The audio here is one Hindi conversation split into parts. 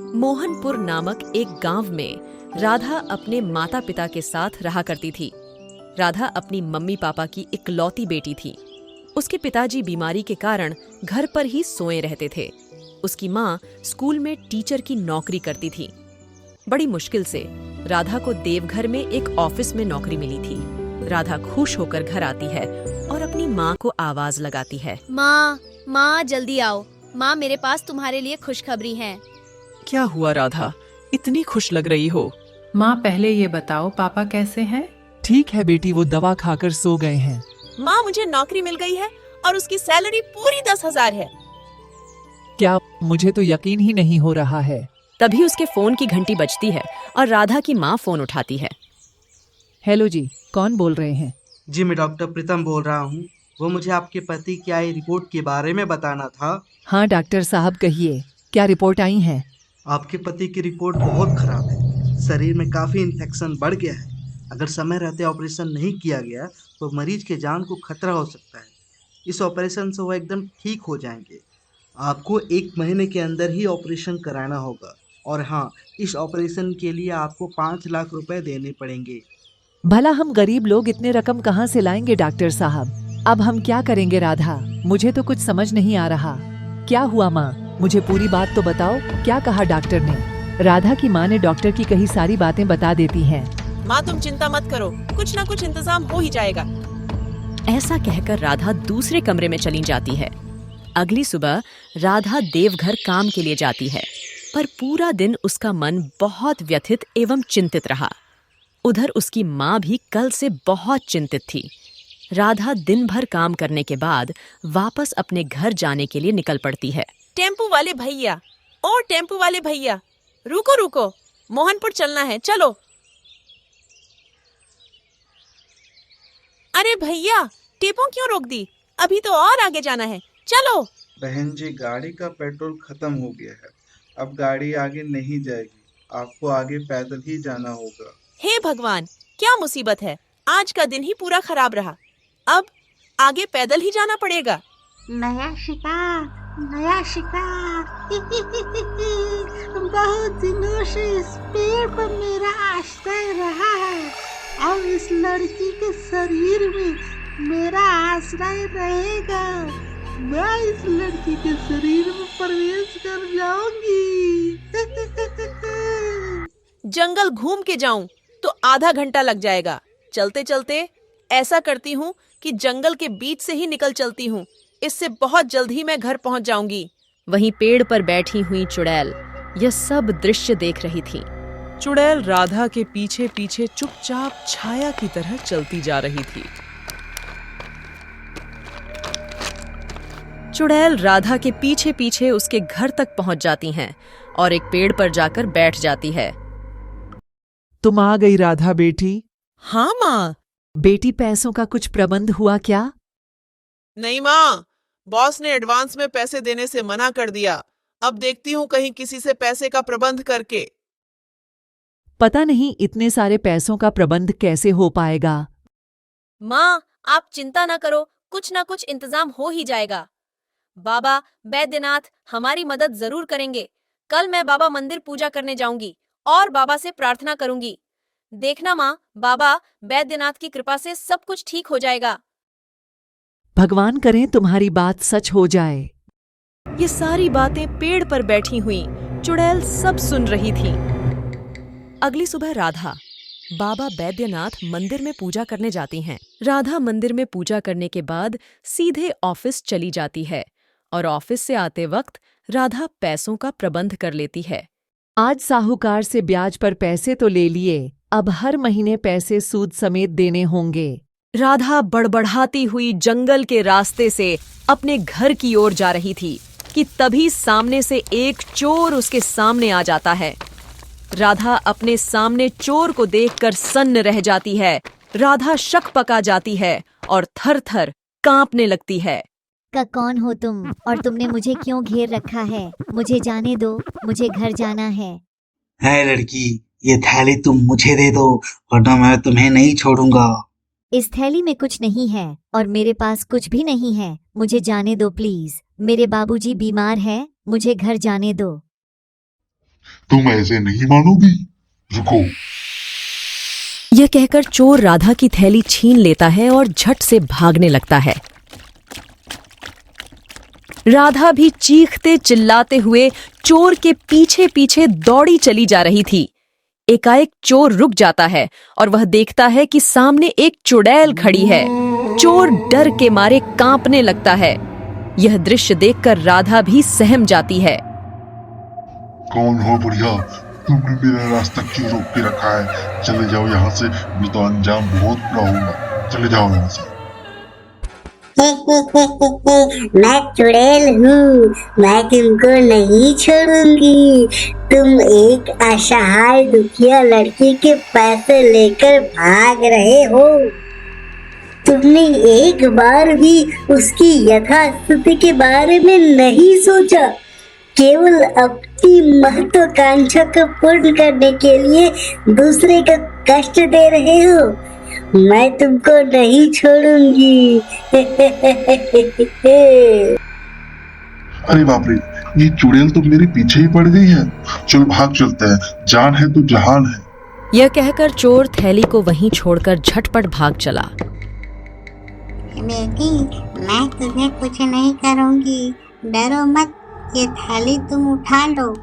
मोहनपुर नामक एक गांव में राधा अपने माता पिता के साथ रहा करती थी। राधा अपनी मम्मी पापा की इकलौती बेटी थी। उसके पिताजी बीमारी के कारण घर पर ही सोए रहते थे। उसकी माँ स्कूल में टीचर की नौकरी करती थी। बड़ी मुश्किल से राधा को देवघर में एक ऑफिस में नौकरी मिली थी। राधा खुश होकर घर आती है और अपनी माँ को आवाज लगाती है, माँ जल्दी आओ। माँ, मेरे पास तुम्हारे लिए खुशखबरी है। क्या हुआ राधा, इतनी खुश लग रही हो? माँ, पहले ये बताओ पापा कैसे हैं? ठीक है बेटी, वो दवा खाकर सो गए हैं। माँ, मुझे नौकरी मिल गई है और उसकी सैलरी पूरी 10,000 है। क्या? मुझे तो यकीन ही नहीं हो रहा है। तभी उसके फोन की घंटी बजती है और राधा की माँ फोन उठाती है। हेलो जी, कौन बोल रहे हैं? जी, मैं डॉक्टर प्रीतम बोल रहा हूँ। वो मुझे आपके पति की आई रिपोर्ट के बारे में बताना था। हाँ डॉक्टर साहब, कहिए, क्या रिपोर्ट आई है? आपके पति की रिपोर्ट बहुत खराब है। शरीर में काफ़ी इन्फेक्शन बढ़ गया है। अगर समय रहते ऑपरेशन नहीं किया गया तो मरीज के जान को खतरा हो सकता है। इस ऑपरेशन से वो एकदम ठीक हो जाएंगे। आपको 1 महीने के अंदर ही ऑपरेशन कराना होगा। और हाँ, इस ऑपरेशन के लिए आपको 5 लाख रुपए देने पड़ेंगे। भला हम गरीब लोग इतने रकम कहाँ से लाएंगे डॉक्टर साहब? अब हम क्या करेंगे राधा? मुझे तो कुछ समझ नहीं आ रहा। क्या हुआ माँ? मुझे पूरी बात तो बताओ, क्या कहा डॉक्टर ने? राधा की माँ ने डॉक्टर की कही सारी बातें बता देती हैं। माँ, तुम चिंता मत करो, कुछ ना कुछ इंतजाम हो ही जाएगा। ऐसा कहकर राधा दूसरे कमरे में चली जाती है। अगली सुबह राधा देवघर काम के लिए जाती है, पर पूरा दिन उसका मन बहुत व्यथित एवं चिंतित रहा। उधर उसकी माँ भी कल से बहुत चिंतित थी। राधा दिन भर काम करने के बाद वापस अपने घर जाने के लिए निकल पड़ती है। टेम्पू वाले भैया, और टेम्पू वाले भैया, रुको रुको, मोहनपुर चलना है, चलो। अरे भैया, टेम्पो क्यों रोक दी? अभी तो और आगे जाना है, चलो। बहन जी, गाड़ी का पेट्रोल खत्म हो गया है। अब गाड़ी आगे नहीं जाएगी, आपको आगे पैदल ही जाना होगा। हे भगवान, क्या मुसीबत है। आज का दिन ही पूरा खराब रहा। अब आगे पैदल ही जाना पड़ेगा। नया शिकार बहुत दिनों से इस पेड़ पर मेरा आश्रय रहा है। अब इस लड़की के शरीर में मेरा आश्रय रहेगा। मैं इस लड़की के शरीर में प्रवेश कर जाऊंगी। जंगल घूम के जाऊं तो आधा घंटा लग जाएगा। चलते चलते ऐसा करती हूँ कि जंगल के बीच से ही निकल चलती हूँ। इससे बहुत जल्द ही मैं घर पहुँच जाऊंगी। वहीं पेड़ पर बैठी हुई चुड़ैल यह सब दृश्य देख रही थी। चुड़ैल राधा के पीछे पीछे चुपचाप छाया की तरह चलती जा रही थी। चुड़ैल राधा के पीछे पीछे उसके घर तक पहुंच जाती हैं और एक पेड़ पर जाकर बैठ जाती है। तुम आ गई राधा बेटी? हाँ माँ। बेटी, पैसों का कुछ प्रबंध हुआ क्या? नहीं माँ, बॉस ने एडवांस में पैसे देने से मना कर दिया। अब देखती हूँ कहीं किसी से पैसे का प्रबंध करके। पता नहीं इतने सारे पैसों का प्रबंध कैसे हो पाएगा। माँ, आप चिंता न करो, कुछ ना कुछ इंतजाम हो ही जाएगा। बाबा बैद्यनाथ हमारी मदद जरूर करेंगे। कल मैं बाबा मंदिर पूजा करने जाऊंगी और बाबा से प्रार्थना करूंगी। देखना माँ, बाबा बैद्यनाथ की कृपा से सब कुछ ठीक हो जाएगा। भगवान करें तुम्हारी बात सच हो जाए। ये सारी बातें पेड़ पर बैठी हुई चुड़ैल सब सुन रही थी। अगली सुबह राधा बाबा बैद्यनाथ मंदिर में पूजा करने जाती हैं। राधा मंदिर में पूजा करने के बाद सीधे ऑफिस चली जाती है और ऑफिस से आते वक्त राधा पैसों का प्रबंध कर लेती है। आज साहूकार से ब्याज पर पैसे तो ले लिए, अब हर महीने पैसे सूद समेत देने होंगे। राधा बड़बड़ाती हुई जंगल के रास्ते से अपने घर की ओर जा रही थी कि तभी सामने से एक चोर उसके सामने आ जाता है। राधा अपने सामने चोर को देखकर सन्न रह जाती है। राधा शक पका जाती है और थर-थर कांपने लगती है। कौन हो तुम और तुमने मुझे क्यों घेर रखा है? मुझे जाने दो, मुझे घर जाना है। है लड़की, ये थैली तुम मुझे दे दो वरना मैं तुम्हें नहीं छोड़ूंगा। इस थैली में कुछ नहीं है और मेरे पास कुछ भी नहीं है। मुझे जाने दो प्लीज। मेरे बाबूजी बीमार हैं, मुझे घर जाने दो। तुम ऐसे नहीं मानोगी। रुको। यह कहकर चोर राधा की थैली छीन लेता है और झट से भागने लगता है। राधा भी चीखते चिल्लाते हुए चोर के पीछे पीछे दौड़ी चली जा रही थी। एकाएक चोर रुक जाता है और वह देखता है कि सामने एक चुड़ैल खड़ी है। चोर डर के मारे कांपने लगता है। यह दृश्य देखकर राधा भी सहम जाती है। कौन हो बुढ़िया, तुमने मेरा रास्ता क्यों रोक के रखा है? चले जाओ यहाँ से, नहीं तो अंजाम बहुत बुरा होगा। चले जाओ यहाँ से। मैं चुड़ैल हूँ, मैं तुमको नहीं छोड़ूंगी। तुम एक असहाय दुखिया लड़की के पैसे लेकर भाग रहे हो। तुमने एक बार भी उसकी यथास्थिति के बारे में नहीं सोचा। केवल अपनी महत्वाकांक्षा को पूर्ण करने के लिए दूसरे का कष्ट दे रहे हो। मैं तुमको नहीं छोड़ूंगी। अरे बाप रे, ये चुड़ैल तो मेरे पीछे ही पड़ गई है। चल भाग चलते हैं, जान है तो जहान है। यह कहकर चोर थैली को वहीं छोड़कर झटपट भाग चला। बेटी, मैं तुझे कुछ नहीं करूंगी, डरो मत। ये थैली तुम उठा लो।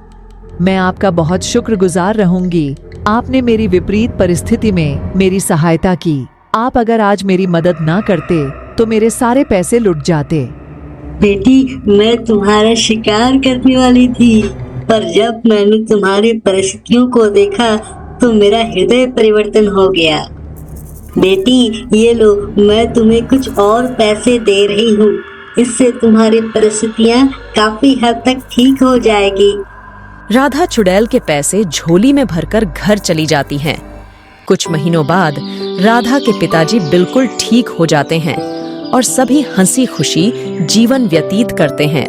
मैं आपका बहुत शुक्रगुजार रहूंगी। आपने मेरी विपरीत परिस्थिति में मेरी सहायता की। आप अगर आज मेरी मदद ना करते तो मेरे सारे पैसे लुट जाते। बेटी, मैं तुम्हारा शिकार करने वाली थी, पर जब मैंने तुम्हारी परिस्थितियों को देखा तो मेरा हृदय परिवर्तन हो गया। बेटी, ये लो, मैं तुम्हें कुछ और पैसे दे रही हूँ। इससे तुम्हारी परिस्थितियाँ काफी हद तक ठीक हो जाएगी। राधा चुड़ैल के पैसे झोली में भरकर घर चली जाती हैं। कुछ महीनों बाद राधा के पिताजी बिल्कुल ठीक हो जाते हैं और सभी हंसी खुशी जीवन व्यतीत करते हैं।